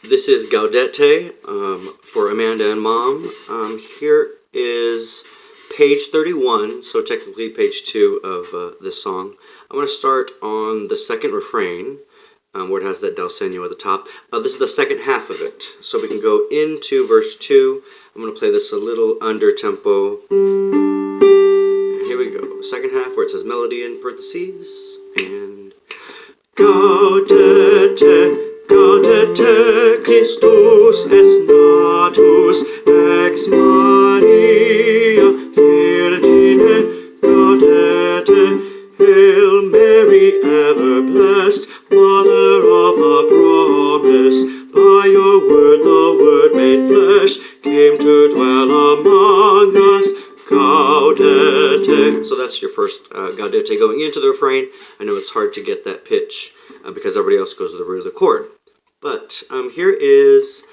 This is Gaudete for Amanda and Mom. Here is page 31, so technically page 2 of this song. I'm going to start on the second refrain, where it has that Dalsenio at the top. This is the second half of it, so we can go into verse 2. I'm going to play this a little under tempo. Here we go. Second half where it says melody in parentheses, and Gaudete. Gaudete Christus es natus ex Maria Virgine. Gaudete, Hail Mary, ever blessed, Mother of the promise. By your word the Word made flesh came to dwell among us. Gaudete. So that's your first Gaudete going into the refrain. I know it's hard to get that pitch because everybody else goes to the root of the chord. But here is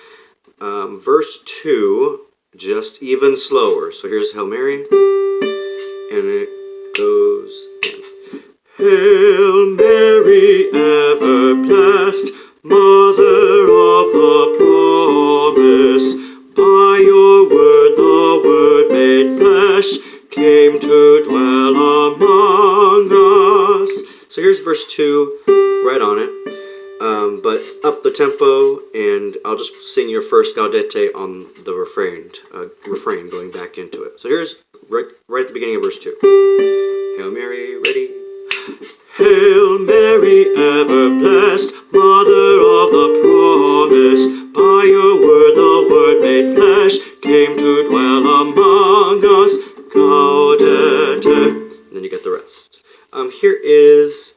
verse 2, just even slower. So here's Hail Mary, and it goes in. Hail Mary, ever blessed, Mother of the promise. By your word the Word made flesh came to dwell among us. So here's verse 2, right on it. But up the tempo, and I'll just sing your first Gaudete on the refrain going back into it. So here's right at the beginning of verse 2. Hail Mary, ready? Hail Mary, ever blessed, Mother of the promise. By your word the Word made flesh came to dwell among us. Gaudete. And then you get the rest. Here is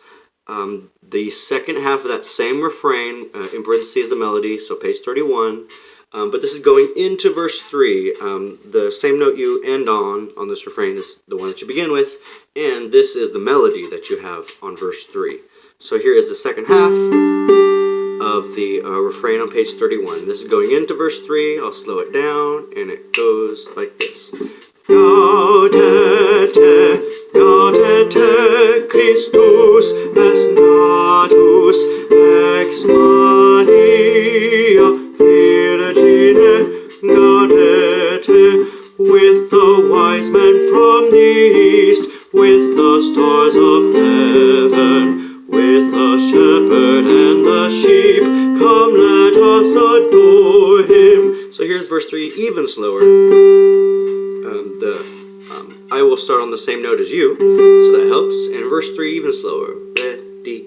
the second half of that same refrain, in parentheses the melody, so page 31. But this is going into verse 3. The same note you end on this refrain is the one that you begin with, and this is the melody that you have on verse 3. So here is the second half of the refrain on page 31. This is going into verse 3. I'll slow it down, and it goes like this. Gaudete, Gaudete Christus es natus ex Maria Virgine. Gaudete, with the wise men from the east, with the stars of heaven, with the shepherd and the sheep, come let us adore him. So here's verse 3, even slower. I will start on the same note as you, so that helps. And verse 3, even slower. Ready.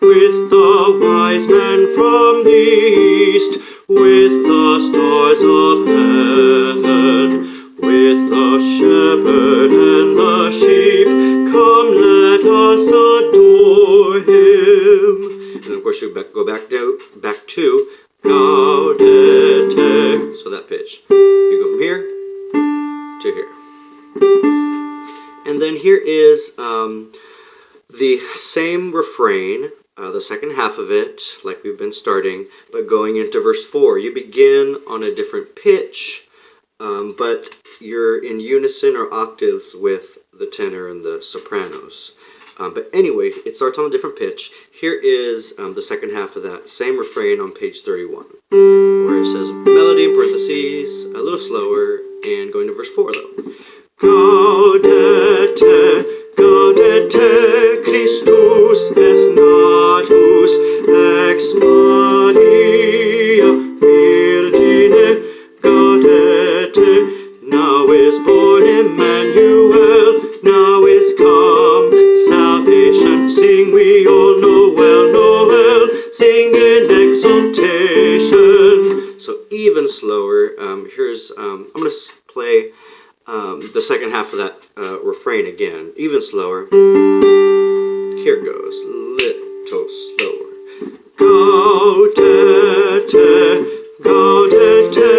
With the wise men from the east, with the stars of heaven, with the shepherd and the sheep, come let us adore him. And then of course you go back to Gaudete. So that pitch. You go from here to here. And then here is the same refrain, the second half of it, like we've been starting, but going into verse 4. You begin on a different pitch, but you're in unison or octaves with the tenor and the sopranos. But anyway, it starts on a different pitch. Here is the second half of that same refrain on page 31, where it says melody in parentheses, a little slower, and going to verse 4 though. Gaudete, Gaudete Christus es natus ex Maria Virgine. Gaudete, now is born Emmanuel, now is come salvation. Sing we all Noel, sing in exaltation. So even slower. Here's I'm going to play the second half of that refrain again, even slower. Here it goes, little slower. Gaudete, Gaudete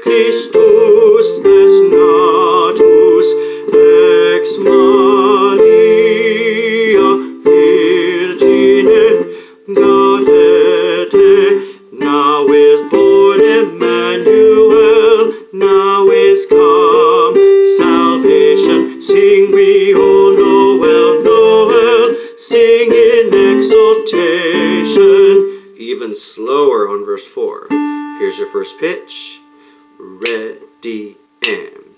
Christus es natus ex Maria Virgine. Gaudete, now is born Emmanuel, now is come salvation. Sing we all Noel, Noel, sing in exaltation. even slower on verse 4. Here's your first pitch. Ready, and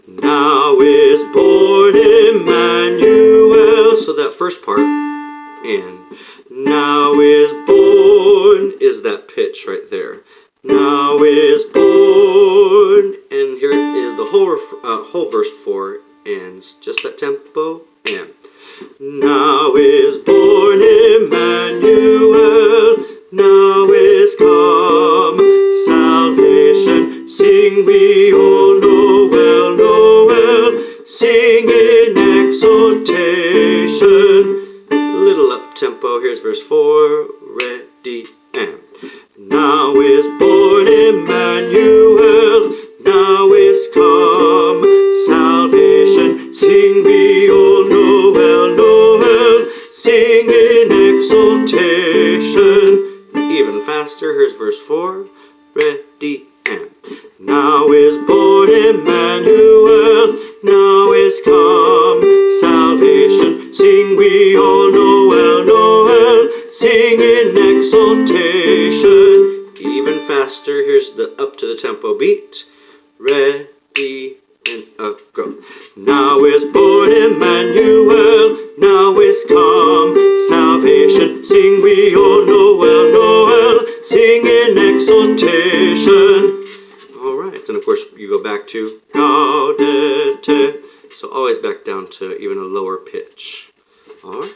now is born Emmanuel. So that first part, and now is born, is that pitch right there. Now is born, and here is the whole verse 4, and just that tempo, and now is born Emmanuel, now is come salvation. Sing we all Noel, Noel, sing in exaltation. Little up tempo, here's verse 4, ready, and now is born Emmanuel, now is come salvation. Sing we all Noel, Noel, sing in exaltation. Even faster, here's verse 4, ready, and now is born Emmanuel, now is come salvation. Sing we all Noel, Noel, sing in exaltation. Even faster, here's the up to the tempo beat. Ready, and go. Now is born Emmanuel, now is come salvation. Sing we all Noel, Noel, sing in exaltation. Alright, and of course you go back to Gaudete. So always back down to even a lower pitch. Alright.